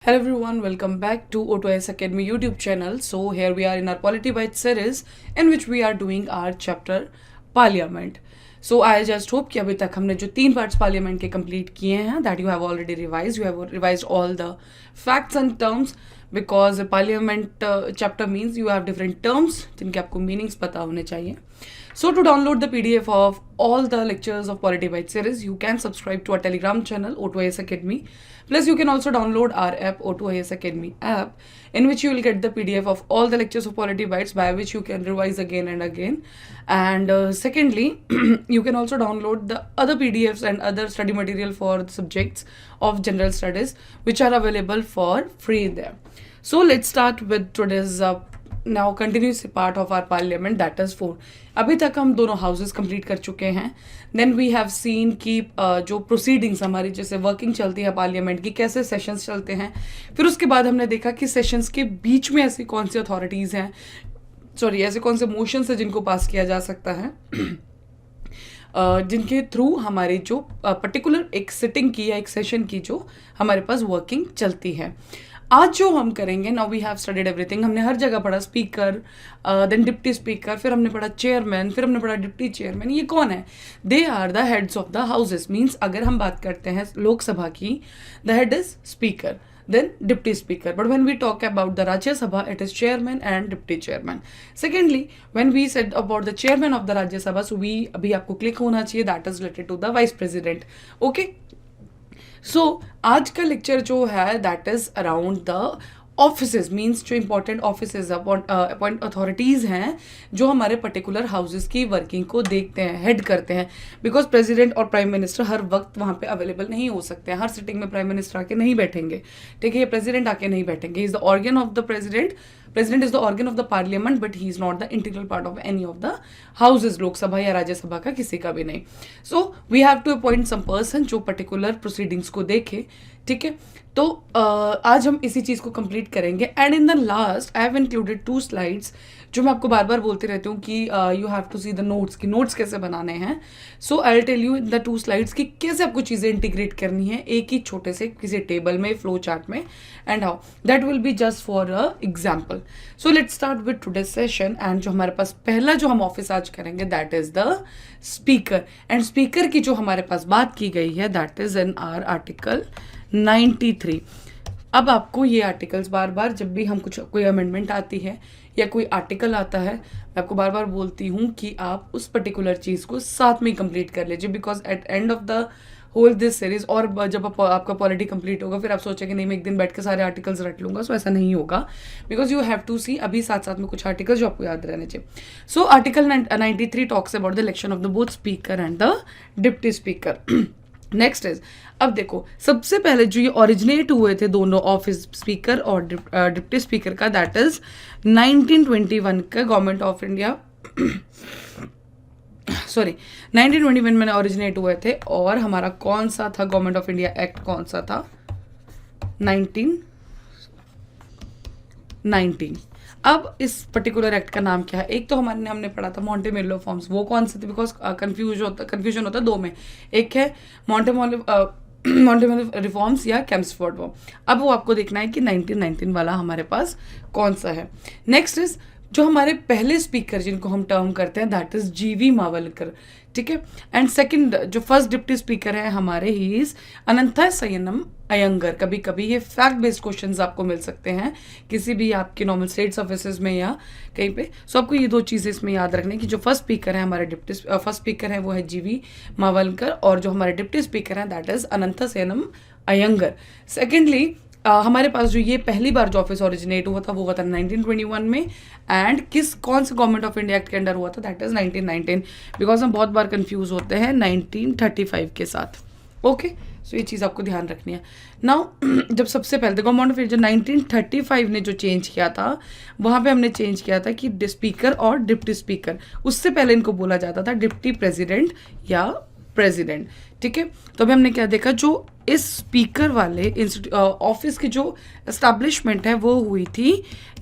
Hello everyone, welcome back to O2S Academy YouTube channel. So here we are in our Polity Byte series in which we are doing our chapter Parliament. So I just hope कि अभी तक हमने जो 3 parts Parliament के complete किए हैं that you have already revised. You have revised all the facts and terms because Parliament chapter means you have different terms जिनके आपको meanings पता होने चाहिए. So to download the PDF of all the lectures of Polity Byte series, you can subscribe to our Telegram channel O2IS Academy. Plus, you can also download our app O2IS Academy app, in which you will get the PDF of all the lectures of Polity Bytes, by which you can revise again and again. And secondly, you can also download the other PDFs and other study material for the subjects of general studies, which are available for free there. So let's start with today's now continuous part of our parliament that is 4. अभी तक हम दोनों houses complete कर चुके हैं. Then we have scene कि जो proceedings हमारी जैसे वर्किंग चलती है पार्लियामेंट की, कैसे सेशंस चलते हैं. फिर उसके बाद हमने देखा कि सेशंस के बीच में ऐसी कौन सी अथॉरिटीज़ हैं, ऐसे कौन से मोशंस हैं जिनको पास किया जा सकता है जिनके थ्रू हमारी जो पर्टिकुलर एक सिटिंग की या एक सेशन की जो हमारे पास वर्किंग चलती है. आज जो हम करेंगे, now we have studied everything. हमने हर जगह पढ़ा स्पीकर, देन डिप्टी स्पीकर, फिर हमने पढ़ा चेयरमैन, फिर हमने पढ़ा डिप्टी चेयरमैन. ये कौन है? They are the heads of the houses. Means अगर हम बात करते हैं लोकसभा की, the head is speaker, then deputy speaker. But when we talk about the Rajya Sabha, it is chairman and deputy chairman. Secondly, when we said about the chairman of the Rajya Sabha, so we अभी आपको click होना चाहिए, that is related to the vice president. Okay. So आज का lecture जो है that is around the offices. Means जो important offices appoint authorities हैं जो हमारे पर्टिकुलर हाउसेज की वर्किंग को देखते हैं, हेड करते हैं. बिकॉज प्रेसिडेंट और प्राइम मिनिस्टर हर वक्त वहाँ पे अवेलेबल नहीं हो सकते हैं. हर सिटिंग में प्राइम मिनिस्टर आके नहीं बैठेंगे, ठीक है, ये प्रेसिडेंट आके नहीं बैठेंगे. Is the organ of the president. President is the organ of the parliament, but he is not the integral part of any of the houses. Lok Sabha या राज्यसभा का किसी का भी नहीं. So we have to appoint some person जो particular proceedings को देखे, ठीक है. तो आज हम इसी चीज़ को कंप्लीट करेंगे. And in the last I have included 2 slides जो मैं आपको बार बार बोलती रहती हूँ कि you have to see the notes की नोट्स कैसे बनाने हैं. So I will tell you in the 2 slides कि कैसे आपको चीज़ें इंटीग्रेट करनी है एक ही छोटे से किसी टेबल में, फ्लो चार्ट में, and how that will be just for a example. So let's start with today session. And जो हमारे पास पहला जो हम ऑफिस आज करेंगे that is the speaker. And speaker की जो हमारे पास बात की गई है that is in are article 93. अब आपको ये आर्टिकल्स बार बार जब भी हम कोई अमेंडमेंट आती है या कोई आर्टिकल आता है, मैं आपको बार बार बोलती हूँ कि आप उस पर्टिकुलर चीज़ को साथ में कंप्लीट कर लीजिए. Because at end of the whole this series, और जब आपका पॉलिटी कंप्लीट होगा फिर आप सोचेंगे नहीं मैं एक दिन बैठ के सारे आर्टिकल्स रट लूँगा. सो ऐसा नहीं होगा. बिकॉज यू हैव टू सी अभी साथ साथ में कुछ आर्टिकल्स जो आपको याद रहने चाहिए. So article 93 talks about the election of the both speaker and the deputy speaker. Next is, अब देखो सबसे पहले जो ये ओरिजिनेट हुए थे दोनों ऑफिस, स्पीकर और डिप्टी स्पीकर का, दैट इज 1921 का गवर्नमेंट ऑफ इंडिया 1921 में ओरिजिनेट हुए थे. और हमारा कौन सा था गवर्नमेंट ऑफ इंडिया एक्ट, कौन सा था? 1919. अब इस पर्टिकुलर एक्ट का नाम क्या है? एक तो हमने पढ़ा था मॉन्टेमोलो फॉर्म्स. वो कौन से थे? बिकॉज कंफ्यूजन होता है 2 में. एक है मॉन्टेमोलो रिफॉर्म्स या कैम्सफोर्ड वॉर. अब वो आपको देखना है कि 1919 वाला हमारे पास कौन सा है. नेक्स्ट इज जो हमारे पहले स्पीकर जिनको हम टर्म करते हैं दैट इज जीवी मावलकर, ठीक है. एंड सेकंड जो फर्स्ट डिप्टी स्पीकर है हमारे, ही इज अनंतसयनम अयंगर. कभी कभी ये फैक्ट बेस्ड क्वेश्चंस आपको मिल सकते हैं किसी भी आपके नॉर्मल स्टेट्स ऑफिस में या कहीं पे. सो आपको ये 2 चीज़ें इसमें याद रखनी है कि जो फर्स्ट स्पीकर है हमारे फर्स्ट स्पीकर है वो है जीवी मावलकर, और जो हमारे डिप्टी स्पीकर हैं दैट इज अनंतसयनम अयंगर. सेकेंडली हमारे पास जो ये पहली बार जो ऑफिस ओरिजिनेट हुआ था वो हुआ था 1921 में. एंड कौन से गवर्नमेंट ऑफ इंडिया एक्ट के अंडर हुआ था? That is 1919. बिकॉज हम बहुत बार कंफ्यूज होते हैं 1935 के साथ. ओके, सो ये चीज़ आपको ध्यान रखनी है. नाउ जब सबसे पहले गवर्नमेंट ऑफ इंडिया 1935 ने जो चेंज किया था, वहाँ पे हमने चेंज किया था कि स्पीकर और डिप्टी स्पीकर. उससे पहले इनको बोला जाता था डिप्टी प्रेसिडेंट या प्रेसिडेंट, ठीक है. तो अभी हमने क्या देखा, जो इस स्पीकर वाले ऑफिस की जो एस्टैब्लिशमेंट है वो हुई थी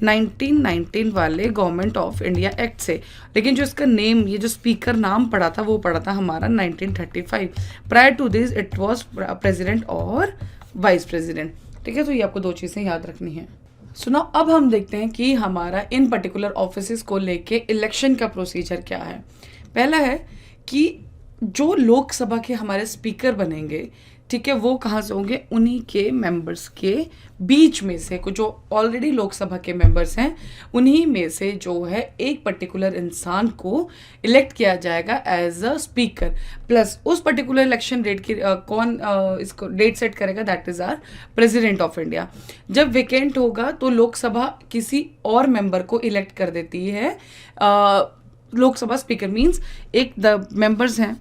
1919 वाले गवर्नमेंट ऑफ इंडिया एक्ट से. लेकिन जो इसका नेम, ये जो स्पीकर नाम पड़ा था वो पड़ा था हमारा 1935. Prior to this it was president और वाइस प्रेसिडेंट. ठीक है, तो ये आपको 2 चीज़ें याद रखनी है। सो नाउ अब हम देखते हैं कि हमारा इन पर्टिकुलर ऑफिसेस को लेके इलेक्शन का प्रोसीजर क्या है। पहला है कि जो लोकसभा के हमारे स्पीकर बनेंगे, ठीक है, वो कहाँ से होंगे, उन्हीं के मेंबर्स के बीच में से कुछ जो ऑलरेडी लोकसभा के मेंबर्स हैं उन्हीं में से जो है एक पर्टिकुलर इंसान को इलेक्ट किया जाएगा एज अ स्पीकर। प्लस उस पर्टिकुलर इलेक्शन डेट की कौन इसको डेट सेट करेगा, that is our president of India. जब वेकेंट होगा तो लोकसभा किसी और मेंबर को इलेक्ट कर देती है। लोकसभा स्पीकर मीन्स एक द मेंबर्स हैं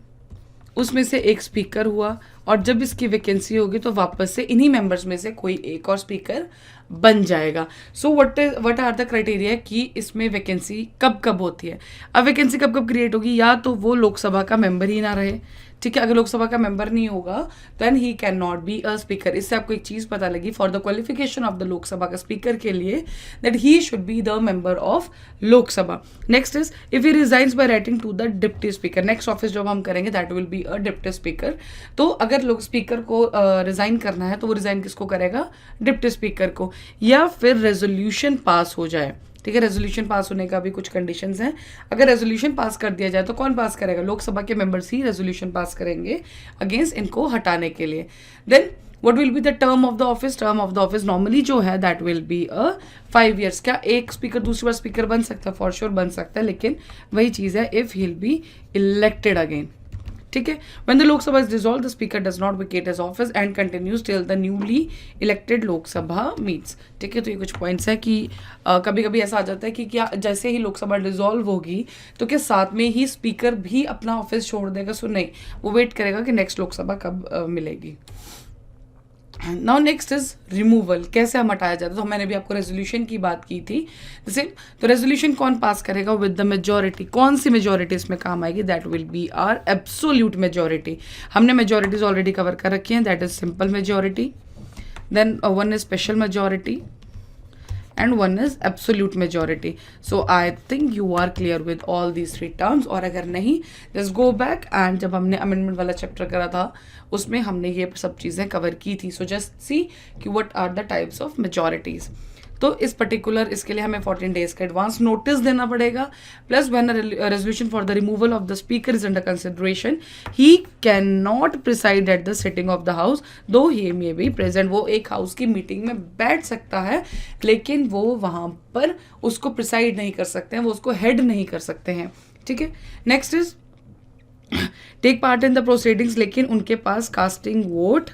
उसमें से एक स्पीकर हुआ, और जब इसकी वैकेंसी होगी तो वापस से इन्हीं मेंबर्स में से कोई एक और स्पीकर बन जाएगा। So what are the criteria कि इसमें वैकेंसी कब कब होती है। अब वैकेंसी कब कब क्रिएट होगी, या तो वो लोकसभा का मेंबर ही ना रहे, ठीक है, अगर लोकसभा का मेंबर नहीं होगा then he can not be a speaker. इससे आपको एक चीज पता लगी for the qualification of the Lok Sabha का स्पीकर के लिए, that he should be the member of Lok Sabha. Next is if he resigns by writing to the deputy speaker. Next office जब हम करेंगे that will be a deputy speaker. तो अगर लोग speaker को रिजाइन करना है तो वो रिजाइन किसको करेगा, डिप्टी स्पीकर को, या फिर रेजोल्यूशन पास हो जाए, ठीक है। रेजोल्यूशन पास होने का भी कुछ कंडीशंस हैं। अगर रेजोल्यूशन पास कर दिया जाए तो कौन पास करेगा, लोकसभा के मेंबर्स ही रेजोल्यूशन पास करेंगे अगेंस्ट इनको हटाने के लिए। Then what will be the term of the office. Term of the office normally जो है that will be a 5 years। क्या एक स्पीकर दूसरी बार स्पीकर बन सकता है, फॉर श्योर बन सकता है, लेकिन वही चीज़ है if he will be elected again, ठीक है। When the Lok Sabha is dissolve the speaker does not vacate his office and continues till the newly elected Lok Sabha meets, ठीक है। तो ये कुछ पॉइंट्स है कि कभी कभी ऐसा आ जाता है कि क्या जैसे ही लोकसभा डिसॉल्व होगी तो क्या साथ में ही स्पीकर भी अपना ऑफिस छोड़ देगा, सो नहीं, वो वेट करेगा कि नेक्स्ट लोकसभा कब मिलेगी। Now next is removal. कैसे हम हटाया जाता है, तो मैंने भी आपको रेजोल्यूशन की बात की थी जैसे, तो रेजोल्यूशन कौन पास करेगा, विद द मेजोरिटी। कौन सी मेजोरिटी इसमें काम आएगी, that will be our absolute majority. हमने मेजोरिटीज ऑलरेडी कवर कर रखी हैं, that is simple majority, then one is special majority and one is absolute majority. So I think you are clear with all these 3 terms, और अगर नहीं just go back and जब हमने amendment वाला chapter करा था उसमें हमने ये सब चीज़ें कवर की थी। So just see कि what are the types of majorities। तो इस पर्टिकुलर इसके लिए हमें 14 days का एडवांस नोटिस देना पड़ेगा। Plus when resolution for the removal of the speaker is under consideration he can not preside at the sitting of the house दो ही may be present. वो एक हाउस की मीटिंग में बैठ सकता है लेकिन वो वहाँ पर उसको प्रिसाइड नहीं कर सकते हैं, वो उसको हेड नहीं कर सकते हैं, ठीक है। Next is take part in the proceedings, लेकिन उनके पास कास्टिंग वोट,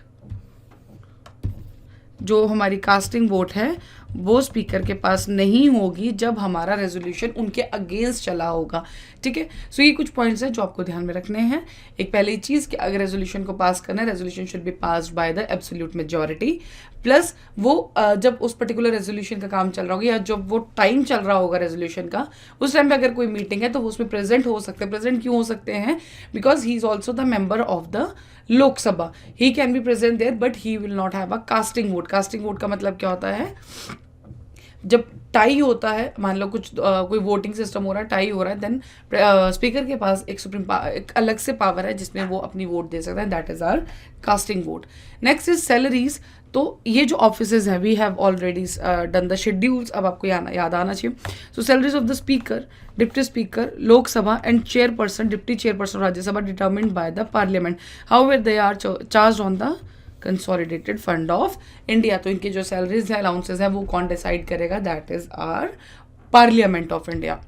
जो हमारी कास्टिंग वोट है वो स्पीकर के पास नहीं होगी जब हमारा रेजोल्यूशन उनके अगेंस्ट चला होगा, ठीक है। सो ये कुछ पॉइंट्स हैं जो आपको ध्यान में रखने हैं। एक पहली चीज़ कि अगर रेजोल्यूशन को पास करना है, resolution should be passed by the absolute majority. Plus वो जब उस पर्टिकुलर रेजोल्यूशन का काम चल रहा होगा या जब वो टाइम चल रहा होगा रेजोल्यूशन का, उस टाइम पे अगर कोई मीटिंग है तो वो उसमें प्रेजेंट हो सकते हैं। प्रेजेंट क्यों हो सकते हैं, because he is also the member of the Lok Sabha, he can be present there but he will not have a casting vote. Casting vote का मतलब क्या होता है, जब टाई होता है, मान लो कुछ कोई वोटिंग सिस्टम हो रहा है, टाई हो रहा है, देन स्पीकर के पास एक अलग से पावर है जिसमें वो अपनी वोट दे सकता है, that is our casting vote. Next is salaries. तो ये जो ऑफिसेज हैं we have already done the schedules, अब आपको याद आना चाहिए। So salaries of the speaker, deputy speaker, Lok Sabha and chairperson, deputy chairperson Rajya Sabha determined by the parliament, however they are charge on the consolidated fund of India. तो इनके जो salaries हैं, allowances हैं, वो कौन डिसाइड करेगा, that is our parliament of India.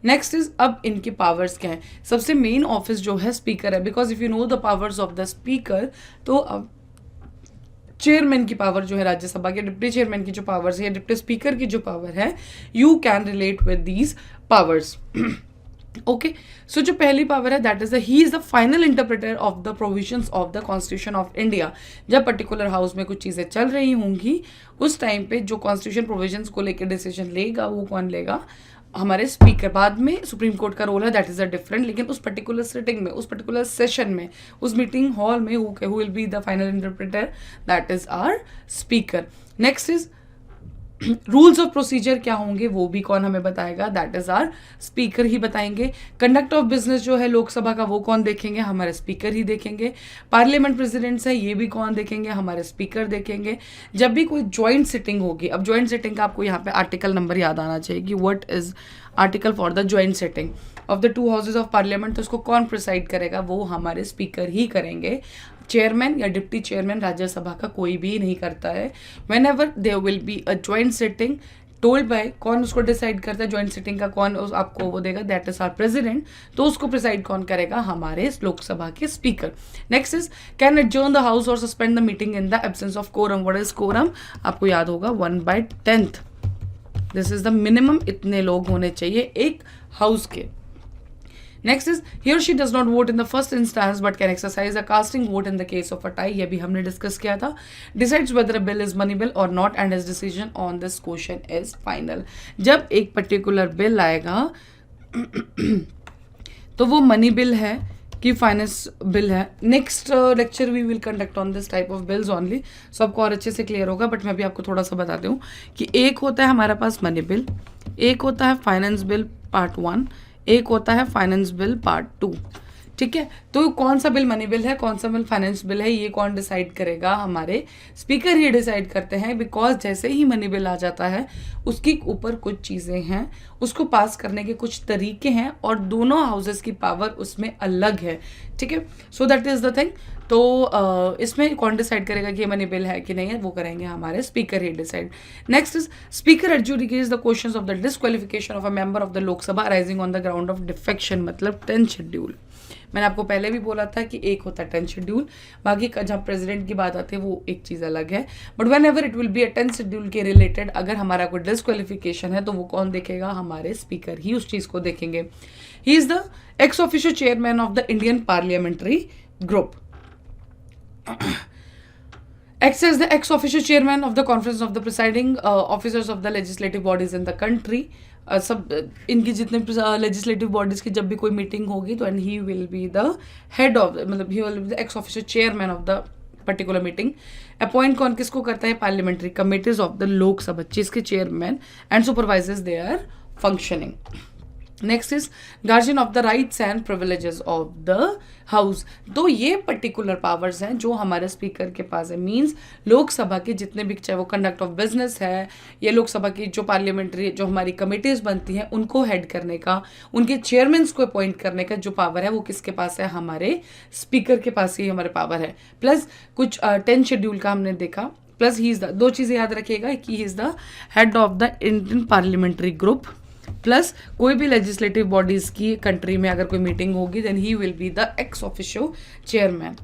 Next is अब इनकी पावर्स क्या हैं। सबसे मेन ऑफिस जो है स्पीकर है, because if you know the powers of the speaker, तो अब चेयरमैन की पावर जो है राज्यसभा के, डिप्टी चेयरमैन की जो पावर्स है, डिप्टी स्पीकर की जो पावर है, you can relate with these powers. Okay, so जो पहली पावर है that is he is the final interpreter of the provisions of the constitution of India. जब पर्टिकुलर हाउस में कुछ चीज़ें चल रही होंगी उस टाइम पे जो कॉन्स्टिट्यूशन प्रोविजंस को लेकर डिसीजन लेगा वो कौन लेगा, हमारे स्पीकर। बाद में सुप्रीम कोर्ट का रोल है, दैट इज अ डिफरेंट, लेकिन उस पर्टिकुलर सिटिंग में, उस पर्टिकुलर सेशन में, उस मीटिंग हॉल में who will be the final interpreter, that is our speaker. Next is rules of procedure क्या होंगे वो भी कौन हमें बताएगा, दैट इज आर स्पीकर ही बताएंगे। कंडक्ट ऑफ बिजनेस जो है लोकसभा का वो कौन देखेंगे, हमारे स्पीकर ही देखेंगे। पार्लियामेंट प्रेसिडेंट्स है ये भी कौन देखेंगे, हमारे स्पीकर देखेंगे। जब भी कोई ज्वाइंट सिटिंग होगी, अब ज्वाइंट सिटिंग का आपको यहाँ पे आर्टिकल नंबर याद आना चाहिए कि what is article for the joint sitting of the two houses of parliament, तो उसको कौन प्रिसाइड करेगा, वो हमारे स्पीकर ही करेंगे। चेयरमैन या डिप्टी चेयरमैन राज्यसभा का कोई भी नहीं करता है। Whenever there will be a joint sitting told by, कौन उसको डिसाइड करता है ज्वाइंट सिटिंग का, कौन आपको वो देगा, दैट इज आर प्रेसिडेंट। तो उसको प्रिसाइड कौन करेगा, हमारे लोकसभा के speaker. Next is can adjourn the house और suspend the meeting in the absence of quorum. What is quorum, आपको याद होगा 1/10। दिस इज द मिनिमम, इतने लोग होने चाहिए एक हाउस के। Next is he or she does not vote in the first instance but can exercise a casting vote in the case of a tie. ये भी हमने डिस्कस किया था। Decides whether a bill is money bill or not and his decision on this question is final. जब एक particular bill आएगा तो वो मनी बिल है कि फाइनेंस बिल है। Next lecture we will conduct on this type of bills only, so आपको और अच्छे से क्लियर होगा। बट मैं भी आपको थोड़ा सा बताती हूँ कि एक होता है हमारे पास मनी बिल, एक होता है फाइनेंस बिल पार्ट 1, एक होता है फाइनेंस बिल पार्ट 2। ठीक है, तो कौन सा बिल मनी बिल है, कौन सा बिल फाइनेंस बिल है, ये कौन डिसाइड करेगा, हमारे स्पीकर ही डिसाइड करते हैं। बिकॉज जैसे ही मनी बिल आ जाता है उसके ऊपर कुछ चीज़ें हैं, उसको पास करने के कुछ तरीके हैं और दोनों हाउसेस की पावर उसमें अलग है। ठीक है, so that is the thing. तो इसमें कौन डिसाइड करेगा कि मनी बिल है कि नहीं है, वो करेंगे हमारे स्पीकर ही decide. Next is speaker adjudicates the questions of the disqualification of a member of the Lok Sabha arising on the ground of defection, मतलब 10 शेड्यूल। मैंने आपको पहले भी बोला था कि एक होता है 10 शेड्यूल, बाकी का जहाँ प्रेसिडेंट की बात आती है वो एक चीज़ अलग है। But when ever it will be a 10 schedule के रिलेटेड अगर हमारा कोई डिस्क्वालिफिकेशन है तो वो कौन देखेगा, हमारे स्पीकर ही उस चीज़ को देखेंगे। ही is the ex officio chairman of the Indian parliamentary group. Acts as the ex officio chairman of the conference of the presiding officers of the legislative bodies in the country. सब इनकी जितने legislative bodies की जब भी कोई meeting होगी तो and he will be the head of, मतलब he will be the ex officio chairman of the particular meeting. Appoint कौन किसको करता है, parliamentary committees of the Lok Sabha, जिसके chairman and supervisors their functioning. Next is guardian of the rights and privileges of the house. तो ये particular powers हैं जो हमारे स्पीकर के पास है। मींस लोकसभा के जितने भी, चाहे वो कंडक्ट ऑफ बिजनेस है या लोकसभा की जो पार्लियामेंट्री जो हमारी कमिटीज बनती हैं उनको हेड करने का, उनके चेयरमैन को अपॉइंट करने का जो पावर है वो किसके पास है, हमारे स्पीकर के पास ही हमारे पावर है। प्लस कुछ 10 शेड्यूल का हमने देखा, प्लस ही इज द, दो चीज़ें याद रखिएगा कि ही is the head of the Indian parliamentary group, plus कोई भी लेजिस्लेटिव बॉडीज की कंट्री में अगर कोई मीटिंग होगी then he will be the ex officio chairman.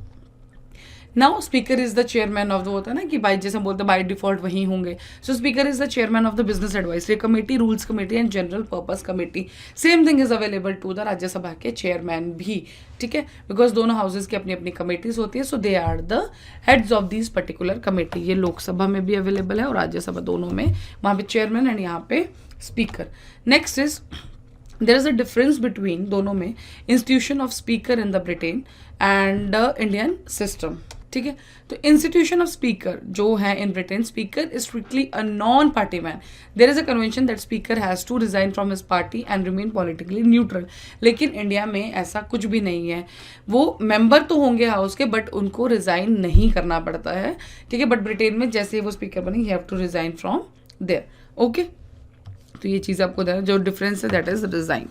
Now speaker is the chairman of the, होता है ना कि बाई जैसे हम बोलते हैं बाई डिफॉल्ट वही होंगे। So speaker is the chairman of the business advisory committee, rules committee and general purpose committee. Same thing is available to the Rajya Sabha के चेयरमैन भी। ठीक है, बिकॉज दोनों हाउसेज की अपनी अपनी कमेटीज होती है, so they are the heads of this particular committee. ये लोकसभा में भी अवेलेबल है और राज्यसभा दोनों में, वहाँ पे चेयरमैन एंड यहाँ पे speaker. Next is there is a difference between दोनों में institution of speaker in the Britain and Indian system. ठीक है, तो इंस्टीट्यूशन ऑफ स्पीकर जो है in Britain, speaker is strictly a non party man. There is a convention that speaker has to resign from his party and remain politically neutral. लेकिन India में ऐसा कुछ भी नहीं है, वो मेंबर तो होंगे हाउस के बट उनको रिजाइन नहीं करना पड़ता है। ठीक है, बट ब्रिटेन में जैसे ही वो स्पीकर बने, you have to resign from there. Okay, तो ये चीज़ आपको देना, जो डिफरेंस है that is resign.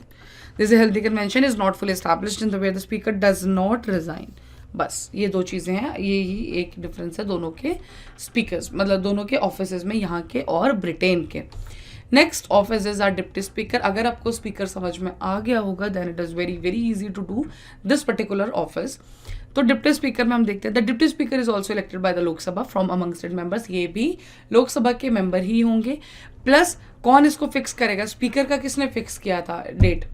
This healthy convention is not fully established in the way the speaker does not resign. बस ये दो चीज़ें हैं, ये ही एक डिफरेंस है दोनों के स्पीकर्स, मतलब दोनों के ऑफिसेज में, यहाँ के और ब्रिटेन के। Next offices are deputy speaker. अगर आपको स्पीकर समझ में आ गया होगा then it is very very easy to do this particular office. तो डिप्टी स्पीकर में हम देखते हैं the deputy speaker is also elected by the Lok Sabha from among state members. ये भी लोकसभा के मेंबर ही होंगे। प्लस कौन इसको फिक्स करेगा, स्पीकर का किसने फिक्स किया था डेट,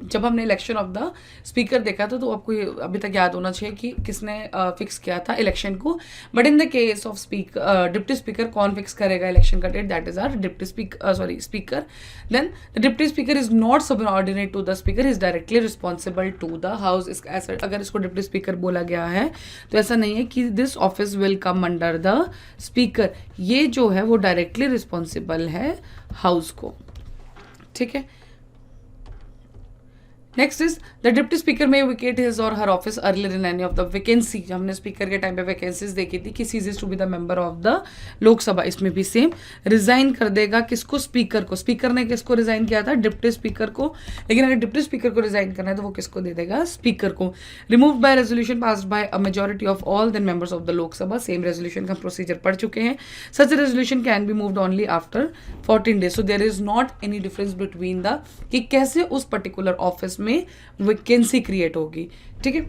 जब हमने इलेक्शन ऑफ द स्पीकर देखा था तो आपको अभी तक याद होना चाहिए कि किसने फिक्स किया था इलेक्शन को, but in the case of deputy speaker कौन फिक्स करेगा इलेक्शन का date, that is our deputy speaker. Then the deputy speaker is not subordinate to the speaker, is directly responsible to the house. अगर इसको deputy speaker बोला गया है तो ऐसा नहीं है कि this office will come under the speaker, ये जो है वो डायरेक्टली रिस्पॉन्सिबल है हाउस को. ठीक है. Next is the deputy speaker may vacate his और her office earlier in any of the vacancy. हमने स्पीकर के टाइम पे वैकेंसीज देखी थी कि ceases to be the member of the Lok Sabha, इसमें भी सेम रिजाइन कर देगा किसको, स्पीकर को. स्पीकर ने किसको रिजाइन किया था, डिप्टी स्पीकर को, लेकिन अगर डिप्टी स्पीकर को रिजाइन करना है तो वो किसको दे देगा, स्पीकर को. Remove by resolution passed by a majority of all then members of the Lok Sabha. Same resolution का प्रोसीजर पढ़ चुके हैं. Such resolution can be moved only after 14 days. So there is not any difference between the कि कैसे उस particular office में vacancy create होगी. ठीक है.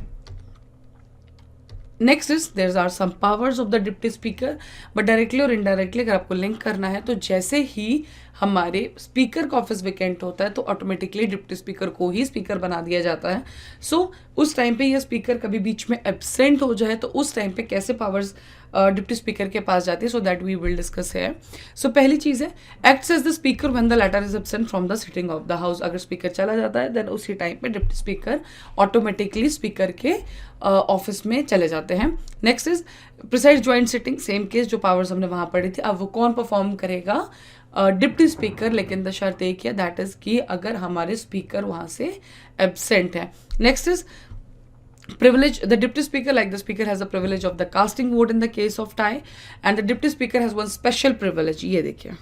Next is there are some powers of the deputy speaker, but directly और indirectly अगर आपको लिंक करना है तो जैसे ही हमारे स्पीकर का ऑफिस वेकेंट होता है तो ऑटोमेटिकली डिप्टी स्पीकर को ही स्पीकर बना दिया जाता है. सो उस टाइम पे ये स्पीकर कभी बीच में एब्सेंट हो जाए तो उस टाइम पे कैसे पावर्स डिप्टी स्पीकर के पास जाती है, so that we will discuss है. सो पहली चीज है acts as the speaker when the letter is absent from the sitting of the house. अगर स्पीकर चला जाता है देन उसी टाइम पे डिप्टी स्पीकर ऑटोमेटिकली स्पीकर के ऑफिस में चले जाते हैं. Next is preside joint sitting, same case जो पावर्स हमने वहां पढ़ी थी. अब वो कौन परफॉर्म करेगा, डिप्टी स्पीकर, लेकिन द शर्त एक है दैट इज कि अगर हमारे स्पीकर वहां से एब्सेंट है. Next is privilege. The deputy speaker, like the speaker, has the privilege of the casting vote in the case of tie, and the deputy speaker has one special privilege. ये देखिए,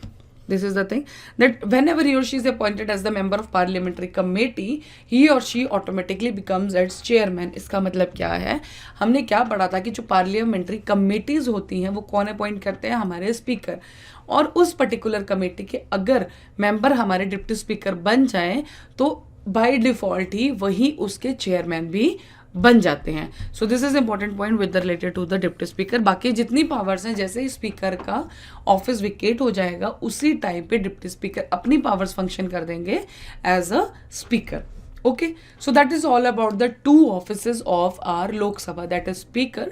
this is the thing that whenever he or she is appointed as the member of parliamentary committee, he or she automatically becomes its chairman. इसका मतलब क्या है, हमने क्या पढ़ा था कि जो पार्लियामेंट्री कमेटीज होती हैं वो कौन अपॉइंट करते हैं, हमारे स्पीकर. और उस पर्टिकुलर कमेटी के अगर मेंबर हमारे डिप्टी स्पीकर बन जाएं तो बाय डिफॉल्ट ही वही उसके चेयरमैन भी बन जाते हैं. So this is important point with related to the deputy speaker. बाकी जितनी पावर्स हैं, जैसे ही स्पीकर का ऑफिस विकेट हो जाएगा उसी टाइम पे डिप्टी स्पीकर अपनी पावर्स फंक्शन कर देंगे as a speaker. Okay, so that is all about the two offices of our Lok Sabha, that is speaker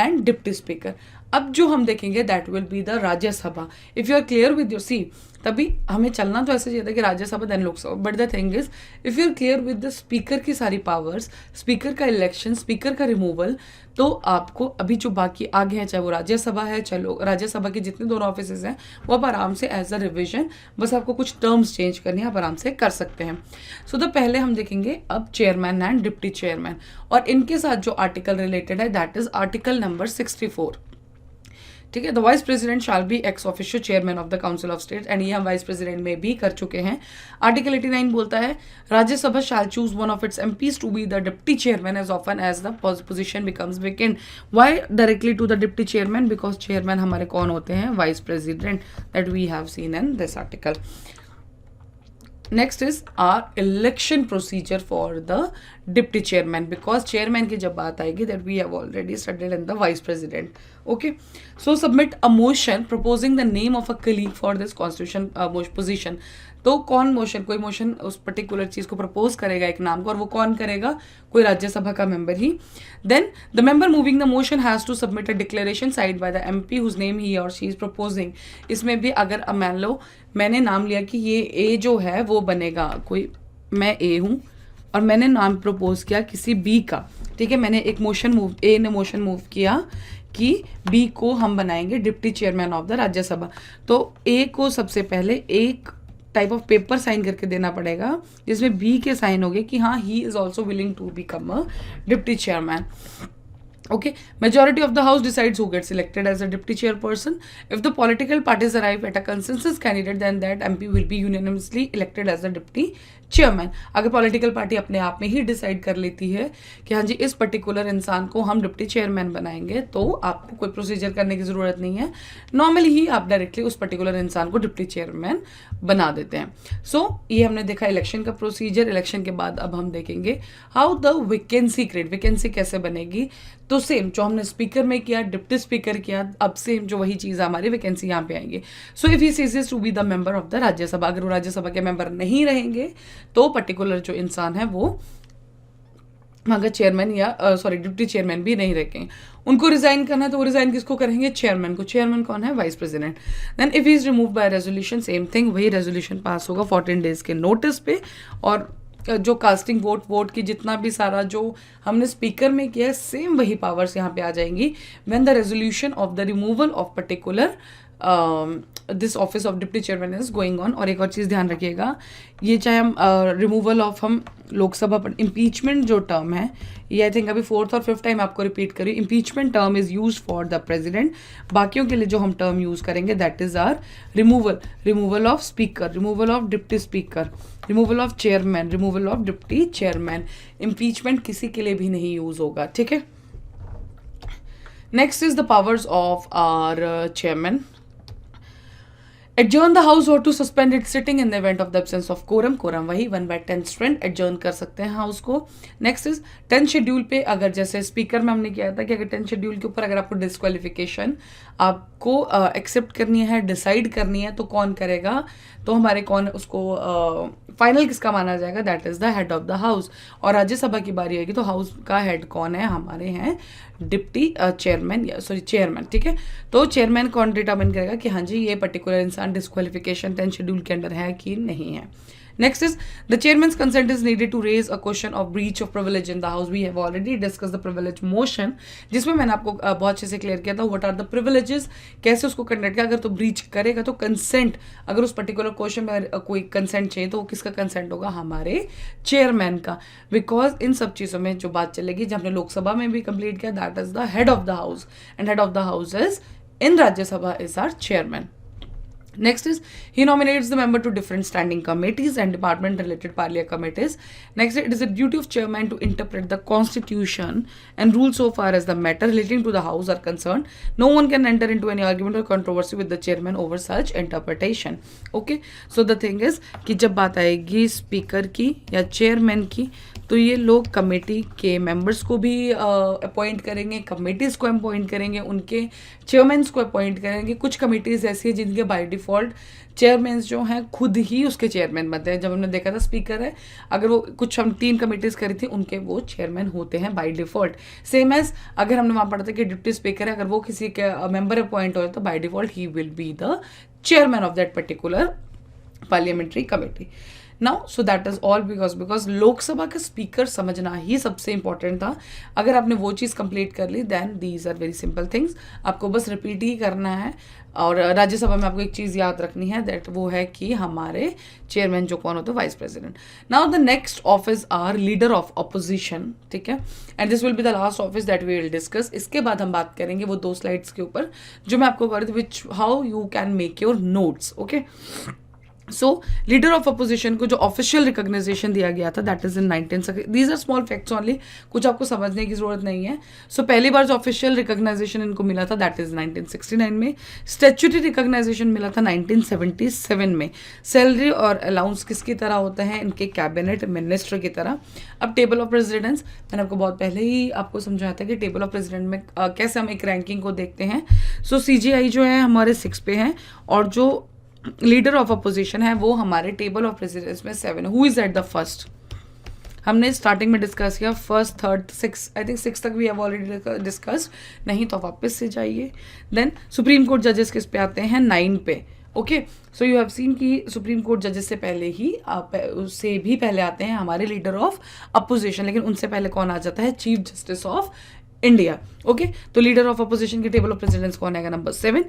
and deputy speaker. अब जो हम देखेंगे that will be the Rajya Sabha. If you are clear with your see, तभी हमें चलना तो ऐसे चाहिए था कि Rajya Sabha than Lok Sabha, but the thing is if you are clear with the speaker की सारी पावर्स, स्पीकर का इलेक्शन, स्पीकर का रिमूवल, तो आपको अभी जो बाकी आगे हैं, चाहे वो राज्यसभा है, चलो राज्यसभा के जितने दोनों ऑफिस हैं वो आप आराम से एज अ रिविजन, बस आपको कुछ टर्म्स चेंज करनी है, आप आराम से कर सकते हैं. सो तो पहले हम देखेंगे अब चेयरमैन एंड डिप्टी चेयरमैन, और इनके साथ जो आर्टिकल रिलेटेड है दैट इज आर्टिकल नंबर 64. ठीक है. The vice president shall be x officio chairman of the council of state, and ये हम वाइस प्रेसिडेंट में भी कर चुके हैं. आर्टिकल 89 बोलता है Rajya Sabha shall choose one of its MPs to be the deputy chairman as often as the position becomes vacant. Why directly to the deputy chairman, because chairman हमारे कौन होते हैं, vice president, that we have seen in this article. Next is our election procedure for the deputy chairman, because chairman की जब बात आएगी that we have already studied in the vice president. Okay, so submit a motion proposing the name of a colleague for this constitution position. तो कौन motion, कोई motion उस particular चीज को प्रपोज करेगा एक नाम को, और वो कौन करेगा, कोई राज्यसभा का मेंबर ही. Then the member moving the motion has to submit a declaration signed by the MP whose name he और शी इज प्रपोजिंग. इसमें भी अगर मान लो मैंने नाम लिया कि ये ए जो है वो बनेगा, कोई मैं ए हूँ और मैंने नाम प्रपोज किया किसी बी का. ठीक है, मैंने एक मोशन मूव, ए ने मोशन मूव किया कि बी को हम बनाएंगे deputy chairman of the Rajya Sabha. तो ए को सबसे पहले एक टाइप ऑफ पेपर साइन करके देना पड़ेगा जिसमें बी के साइन हो गए कि हाँ he is also willing to become a deputy chairman. Okay, majority of the house decides who gets elected as a deputy chairperson. If the political parties arrive at a consensus candidate, then that MP will be unanimously elected as the deputy chairman. अगर political party अपने आप में ही decide कर लेती है कि हाँ जी इस पर्टिकुलर इंसान को हम डिप्टी चेयरमैन बनाएंगे, तो आपको कोई प्रोसीजर करने की जरूरत नहीं है. नॉर्मली ही आप डायरेक्टली उस पर्टिकुलर इंसान को डिप्टी चेयरमैन बना देते हैं. सो ये हमने देखा इलेक्शन का प्रोसीजर. इलेक्शन के बाद अब हम देखेंगे how the vacancy create, vacancy कैसे बनेगी. तो सेम जो हमने स्पीकर में किया, डिप्टी स्पीकर किया, अब सेम जो वही चीज़ हमारी वैकेंसी यहाँ पे आएंगे. So if he ceases to be the member of the Rajya Sabha, अगर वो राज्यसभा के मेंबर नहीं रहेंगे तो पर्टिकुलर जो इंसान है वो वहाँ का चेयरमैन या डिप्टी चेयरमैन भी नहीं रहेंगे. उनको रिजाइन करना है तो वो रिजाइन किसको करेंगे? चेयरमैन को. चेयरमैन कौन है? Vice president. Then if he is remove by resolution, same thing, वही रेजोल्यूशन पास होगा 14 डेज के नोटिस पे. और जो कास्टिंग वोट की जितना भी सारा जो हमने स्पीकर में किया, सेम वही पावर्स यहाँ पे आ जाएंगी when the resolution of the removal of particular this office of deputy chairman is going on. और एक और चीज़ ध्यान रखिएगा, ये चाहे हम रिमूवल ऑफ हम लोकसभा पर इम्पीचमेंट जो टर्म है, ये आई थिंक अभी 4th और 5th टाइम आपको रिपीट करी. Impeachment term is use for the president. बाकियों के लिए जो हम टर्म यूज करेंगे that is our removal of speaker, removal of deputy speaker, removal of chairman, removal of deputy chairman. Impeachment किसी के लिए भी नहीं यूज होगा. ठीक है. Next is the powers of our chairman. Adjourn the house or to suspend its sitting in the event of the absence of quorum. Quorum वही 1/10 strength adjourn कर सकते हैं हाउस को. नेक्स्ट इज 10 शेड्यूल पे, अगर जैसे स्पीकर में हमने किया था कि अगर 10 शेड्यूल के ऊपर अगर आपको डिस्क्वालिफिकेशन आपको एक्सेप्ट करनी है, डिसाइड करनी है, तो कौन करेगा? तो हमारे कौन उसको फाइनल किसका माना जाएगा? That is the head of the house. और राज्यसभा की बारी आएगी तो हाउस का हेड कौन है? हमारे हैं डिप्टी चेयरमैन या चेयरमैन. ठीक है. तो चेयरमैन कौन डिटर्मिन करेगा कि हाँ जी ये पर्टिकुलर इंसान डिस्क्वालिफिकेशन 10 शेड्यूल के अंडर है कि नहीं है. Next is the chairman's consent is needed to raise a question of breach of privilege in the house. We have already discussed the privilege motion, जिसमें मैंने आपको बहुत अच्छे से क्लियर किया था what are the privileges, कैसे उसको कंडक्ट किया. अगर तो ब्रीच करेगा तो कंसेंट, अगर उस पर्टिकुलर क्वेश्चन में कोई कंसेंट चाहिए तो वो किसका कंसेंट होगा? हमारे चेयरमैन का. बिकॉज इन सब चीज़ों में जो बात चलेगी, जब हमने लोकसभा में भी कंप्लीट किया, that is the head of the house and head of the house is in Rajya Sabha is our chairman. Next is he nominates the member to different standing committees and department related parliament committees. Next, it is the duty of chairman to interpret the constitution and rules so far as the matter relating to the house are concerned. No one can enter into any argument or controversy with the chairman over such interpretation. Okay, so the thing is कि जब बात आएगी speaker की या chairman की, तो ये लोग कमेटी के मेंबर्स को भी अपॉइंट करेंगे, कमेटीज़ को अपॉइंट करेंगे, उनके चेयरमैन्स को अपॉइंट करेंगे. कुछ कमेटीज़ ऐसी है जिनके बाय डिफ़ॉल्ट चेयरमैन्स जो हैं खुद ही उसके चेयरमैन बनते हैं. जब हमने देखा था स्पीकर है, अगर वो कुछ हम 3 कमेटीज़ करी थी, उनके वो चेयरमैन होते हैं बाय डिफ़ॉल्ट. सेम एज अगर हमने वहाँ पढ़ा था कि डिप्टी स्पीकर है, अगर वो किसी के मेंबर अपॉइंट हो तो by default he will be the chairman of that particular parliamentary committee. Now so that is all because Lok Sabha का स्पीकर समझना ही सबसे इंपॉर्टेंट था. अगर आपने वो चीज़ कंप्लीट कर ली then these are very simple things. आपको बस रिपीट ही करना है. और राज्यसभा में आपको एक चीज़ याद रखनी है, दैट वो है कि हमारे चेयरमैन जो कौन होते हैं? Vice president. Now the next office are leader of opposition. ठीक है. And this will be the last office that we will discuss. इसके बाद हम बात करेंगे वो 2 स्लाइड्स के ऊपर जो मैं आपको कर दूँ, which how you can make your notes. Okay. So leader of opposition को जो ऑफिशियल रिकॉग्नाइजेशन दिया गया था that is in 1960. These are small facts only, कुछ आपको समझने की जरूरत नहीं है. सो पहली बार जो ऑफिशियल रिकॉग्नाइजेशन इनको मिला था दैट इज 1969 में. स्टैट्यूटरी रिकॉग्नाइजेशन मिला था 1977 में. सैलरी और अलाउंस किसकी तरह होते हैं? इनके कैबिनेट मिनिस्टर की तरह. अब टेबल ऑफ प्रेसिडेंट्स मैंने आपको बहुत पहले ही आपको समझाया था कि टेबल ऑफ प्रेसिडेंट में कैसे हम एक रैंकिंग को देखते हैं. सो CGI जो है हमारे 6 पे हैं और जो लीडर ऑफ अपोजिशन है वो हमारे टेबल ऑफ प्रेसिडेंट्स में 7. Who is at the first? हमने स्टार्टिंग में डिस्कस किया 1st, 3rd, 6th, I think 6th तक भी हैव ऑलरेडी डिस्कस्ड. नहीं तो वापस से जाइए. देन सुप्रीम कोर्ट जजेस किस पे आते हैं? 9 पे. Okay. So you have seen कि सुप्रीम कोर्ट जजेस से पहले ही उससे भी पहले आते हैं हमारे लीडर ऑफ अपोजिशन, लेकिन उनसे पहले कौन आ जाता है? Chief justice of India. Okay. तो लीडर ऑफ अपोजिशन के टेबल ऑफ प्रेसिडेंट्स कौन है? Number 7.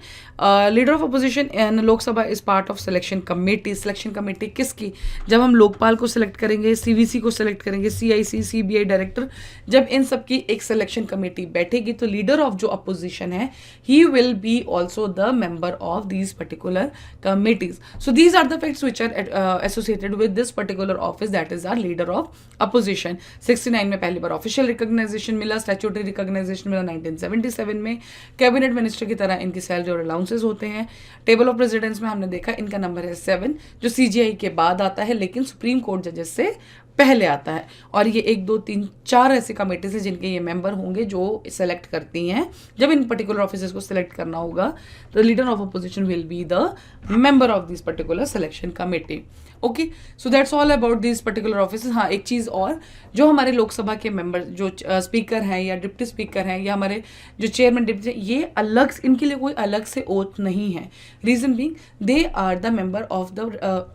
Leader of opposition in Lok Sabha is part of selection committee. Selection committee किसकी? जब हम लोकपाल को सिलेक्ट करेंगे, CVC को सिलेक्ट करेंगे, CIC, CBI डायरेक्टर, जब इन सब की एक सिलेक्शन कमेटी बैठेगी तो लीडर ऑफ जो अपोजिशन है he will be also the member of these particular committees. So these are the facts which are associated with this particular office that is our leader of opposition. 69 में पहली बार official recognisation मिला. Statutory recognisation मिला 1977 में. Cabinet minister की तरह इनकी salary और अलाउंसेस होते हैं. टेबल ऑफ प्रेसिडेंट्स में हमने देखा इनका नंबर है 7 जो CGI के बाद आता है लेकिन सुप्रीम कोर्ट जजेस से पहले आता है। और ये 1 2 3 4 ऐसे कमेटीज है जिनके ये मेंबर होंगे जो सेलेक्ट करती हैं। जब इन पर्टिकुलर ऑफिसर्स को सेलेक्ट करना होगा तो leader of opposition will be the member of this particular selection committee. Okay, so that's all about this particular officers. हाँ, एक चीज़ और, जो हमारे लोकसभा के मेंबर जो स्पीकर हैं या डिप्टी स्पीकर हैं या हमारे जो चेयरमैन डिप्टी, ये अलग, इनके लिए कोई अलग से ओथ नहीं है। Reason being they are the member of the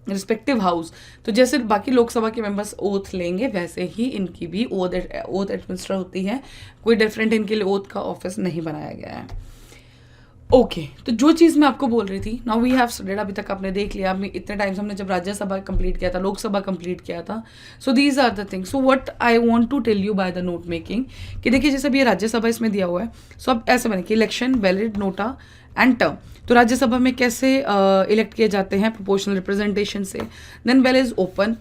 respective house. तो जैसे बाकी लोकसभा के मेंबर्स ओथ लेंगे वैसे ही इनकी भी ओथ एडमिनिस्टर होती है। कोई डिफरेंट इनके लिए ओथ का ऑफिस नहीं बनाया गया है। ओके, तो जो चीज़ मैं आपको बोल रही थी, नाउ वी हैव स्टडीड, अभी तक आपने देख लिया। इतने टाइम्स हमने जब राज्यसभा कंप्लीट किया था, लोकसभा कंप्लीट किया था। So these are the things. So what I want to tell you by the note making कि देखिए, जैसे अभी ये राज्यसभा इसमें दिया हुआ है। सो अब ऐसे बने कि election, valid, NOTA and term. तो राज्यसभा में कैसे इलेक्ट किए जाते हैं? प्रोपोर्शनल रिप्रेजेंटेशन से। Then well is open,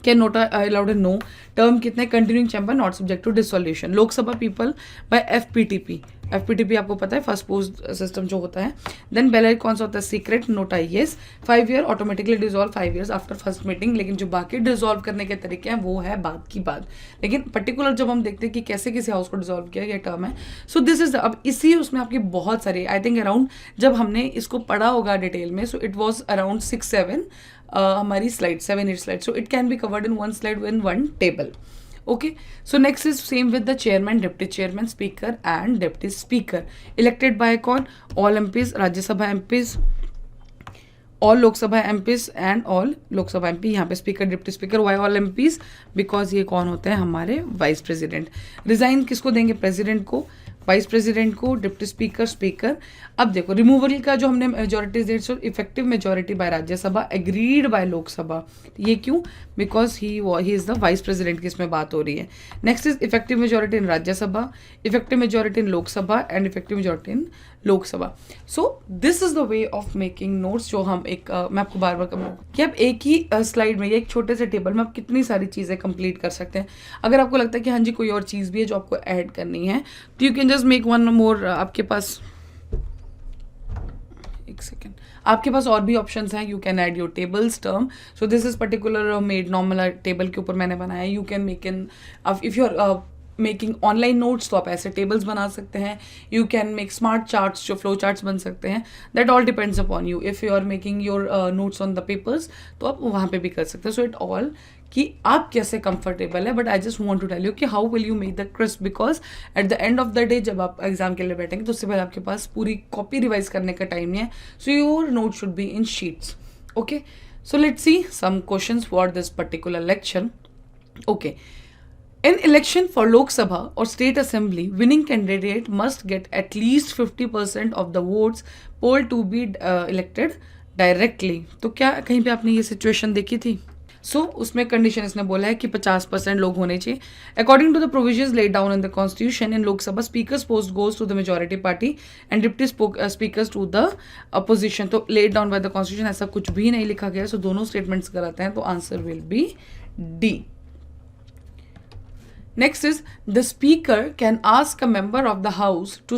can not allowed in no. Term कितने? Continuing chamber, not subject to dissolution. Lok Sabha people by FPTP. FPTP आपको पता है, फर्स्ट पोस्ट सिस्टम जो होता है। देन बेलाइट कौन सा होता है? Secret, NOTA yes. 5 year automatically dissolve 5 years after first meeting. लेकिन जो बाकी डिजोल्व करने के तरीके हैं वो है बात की बात। लेकिन पर्टिकुलर जब हम देखते हैं कि कैसे किसी हाउस को डिजोल्व किया गया टर्म है, सो दिस इज अब इसी उसमें आपकी बहुत सारी, आई थिंक अराउंड, जब हमने इसको पढ़ा होगा डिटेल में, सो इट वॉज अराउंड 6-7 हमारी slide, 7-8 slide. So it can be covered in one slide in one table. Okay, so next is same with the chairman, deputy chairman, speaker and deputy speaker. Elected by कौन? All MPs, राज्य सभा MPs, all Lok Sabha MPs and all Lok Sabha MP. यहाँ पे speaker, deputy speaker. Why all MPs? Because ये कौन होते हैं? हमारे वाइस प्रेसिडेंट. रिजाइन किसको देंगे? प्रेसिडेंट को, वाइस प्रेसिडेंट को, डिप्टी स्पीकर, स्पीकर. अब देखो रिमूवल का जो हमने मेजोरिटी दे, so effective majority by Rajya Sabha, agreed by Lok Sabha. ये क्यों? Because he is the vice president की इसमें बात हो रही है. Next is effective majority in Rajya Sabha, effective majority in Lok Sabha and effective majority in Lok Sabha. So this is the way of making notes. जो हम एक मैं आपको बार बार कहूँगा कि आप एक ही स्लाइड में या एक छोटे से टेबल में आप कितनी सारी चीज़ें कंप्लीट कर सकते हैं. अगर आपको लगता है कि हाँ जी कोई और चीज़ भी है जो आपको ऐड करनी है, तो you can just make one more. आपके पास एक सेकेंड, आपके पास और भी ऑप्शंस हैं. You can add your tables term. So this is particular made normal table के ऊपर मैंने बनाया. You can make in, if you are making online notes तो आप ऐसे टेबल्स बना सकते हैं. You can make smart charts, जो फ्लो चार्ट्स बन सकते हैं. That all depends upon you. If you are making your notes on the papers तो आप वहाँ पे भी कर सकते हैं. सो इट ऑल कि आप कैसे कंफर्टेबल है. But I just want to tell you कि how will you make the crisp, because at the end of the day जब आप एग्जाम के लिए बैठेंगे तो उससे पहले आपके पास पूरी कॉपी रिवाइज करने का टाइम नहीं है. So your note should be in sheets. Okay, so let's see some questions for this particular lecture. Okay, in election for Lok Sabha or State Assembly, winning candidate must get at least 50% of the votes polled to be elected directly. तो क्या कहीं पे आपने ये situation देखी थी? उसमें condition इसने बोला है कि 50% लोग होने चाहिए. According to the provisions laid down in the constitution, in Lok Sabha, speaker's post goes to the majority party and deputy speakers to the opposition. तो laid down by the constitution ऐसा कुछ भी नहीं लिखा गया. दोनों स्टेटमेंट्स कराते हैं तो answer will be D. Next is the speaker can ask a member of the house to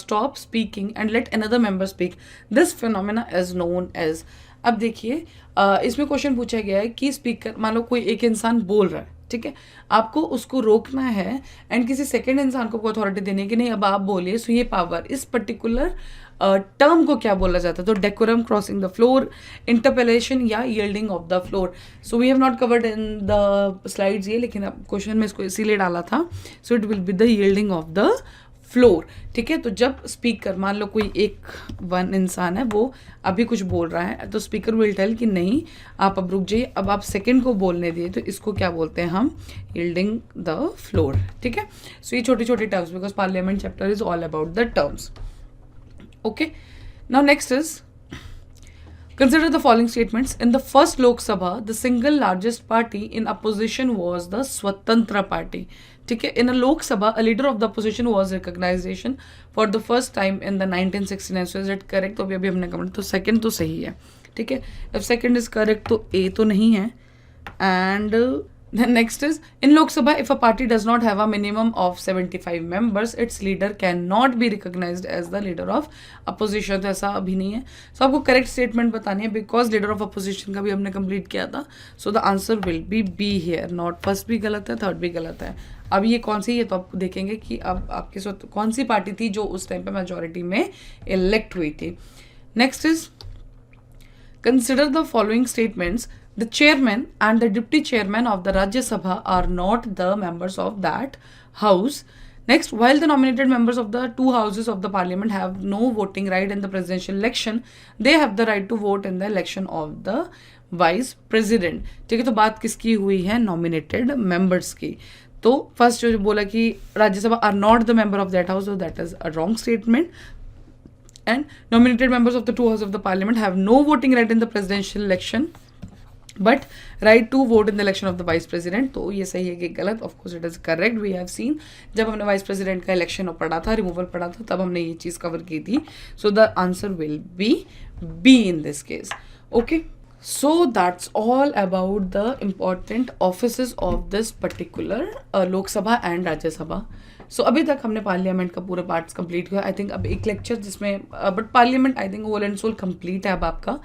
stop speaking and let another member speak. This phenomena is known as. अब देखिए इसमें क्वेश्चन पूछा गया है कि स्पीकर, मान लो कोई एक इंसान बोल रहा है, ठीक है, आपको उसको रोकना है एंड किसी सेकंड इंसान को अथॉरिटी देनी है कि नहीं अब आप बोलिए. सो ये पावर इस पर्टिकुलर टर्म को क्या बोला जाता है? तो decorum, crossing the floor, interpellation या yielding of the floor. So we have not covered in the slides ये, लेकिन अब क्वेश्चन में इसको इसीलिए डाला था. So it will be the yielding of the floor. ठीक है, तो जब स्पीकर, मान लो कोई एक वन इंसान है वो अभी कुछ बोल रहा है, तो स्पीकर विल टेल कि नहीं आप अब रुक जाइए, अब आप सेकंड को बोलने दिए. तो इसको क्या बोलते हैं हम? Yielding the floor. ठीक है, सो ये छोटी छोटी terms, because parliament chapter is all about the terms. Okay, now next is consider the following statements. In the first Lok Sabha, the single largest party in opposition was the Swatantra Party. ठीक है, in a Lok Sabha, a leader of the opposition was recognization for the first time in the 1969. So is it correct? तो अभी हमने comment, तो second तो सही है. ठीक है, if second is correct तो A तो नहीं है. And Then next is, in Lok Sabha, if a party does not have a minimum of 75 members, its leader cannot be recognized as the leader of opposition. तो ऐसा अभी नहीं है. So आपको correct statement बतानी है, because leader of opposition का भी हमने complete किया था. So the answer will be B here. Not first भी गलत है, third भी गलत है. अब ये कौन सी है तो आप देखेंगे कि अब आपके साथ कौन सी पार्टी थी जो उस टाइम पे मेजोरिटी में इलेक्ट हुई थी. Next is, consider the following statements. The chairman and the deputy chairman of the Rajya Sabha are not the members of that house. Next, while the nominated members of the two houses of the parliament have no voting right in the presidential election, they have the right to vote in the election of the vice president. ठीक है, तो बात किसकी हुई है? Nominated members की. तो first जो बोला कि Rajya Sabha are not the member of that house, that is a wrong statement. And nominated members of the two houses of the parliament have no voting right in the presidential election but right to vote in the election of the vice president. तो ये सही है कि गलत? Of course it is correct. We have seen जब हमने vice president का election पढ़ा था, removal पढ़ा था, तब हमने ये चीज़ cover की थी. So the answer will be B in this case. Okay. So that's all about the important offices of this particular Lok Sabha and Rajya Sabha. सो अभी तक हमने पार्लियामेंट का पूरा पार्ट्स कंप्लीट किया. आई थिंक अब एक लेक्चर जिसमें but parliament I think whole and soul complete है अब आपका.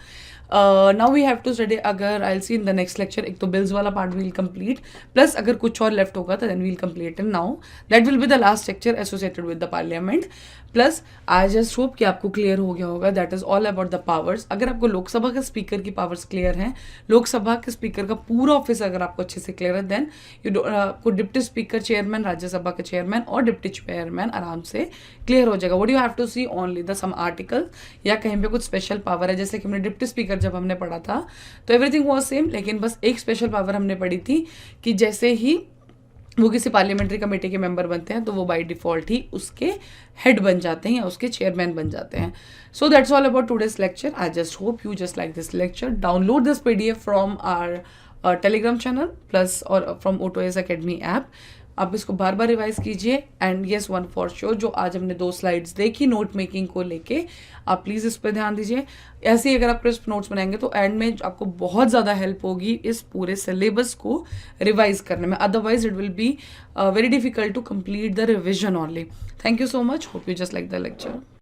Now we have to study, अगर I see in the next lecture, एक तो बिल्स वाला पार्ट विल कंप्लीट, प्लस अगर कुछ और लेफ्ट होगा तो then we'll complete in. Now that will be the last lecture associated with the parliament. Plus I just hope कि आपको क्लियर हो गया होगा. That is all about the powers. अगर आपको लोकसभा के स्पीकर की पावर्स क्लियर हैं, लोकसभा के स्पीकर का पूरा ऑफिस अगर आपको अच्छे से क्लियर है, देन आपको डिप्टी स्पीकर, चेयरमैन, राज्यसभा के चेयरमैन और डिप्टी चेयरमैन आराम से क्लियर हो जाएगा. What you have to see only the some article या कहीं पे कुछ स्पेशल पावर है. जैसे कि हमने डिप्टी स्पीकर जब हमने पढ़ा था तो एवरीथिंग वाज सेम, लेकिन बस एक स्पेशल पावर हमने पढ़ी थी कि जैसे ही वो किसी पार्लियामेंट्री कमेटी के मेंबर बनते हैं तो वो बाय डिफॉल्ट ही उसके हेड बन जाते हैं या उसके चेयरमैन बन जाते हैं. So that's all about today's lecture. I just hope you just like this lecture. Download this PDF from our Telegram channel plus और फ्रॉम OTOS Academy ऐप. आप इसको बार बार रिवाइज कीजिए. And yes, one for sure, जो आज हमने 2 slides देखी नोट मेकिंग को लेके, आप प्लीज़ इस पर ध्यान दीजिए. ऐसे ही अगर आप क्रिस्प नोट्स बनाएंगे तो एंड में आपको बहुत ज़्यादा हेल्प होगी इस पूरे सिलेबस को रिवाइज करने में. Otherwise it will be very difficult to complete the revision only. Thank you so much. Hope you just like the lecture.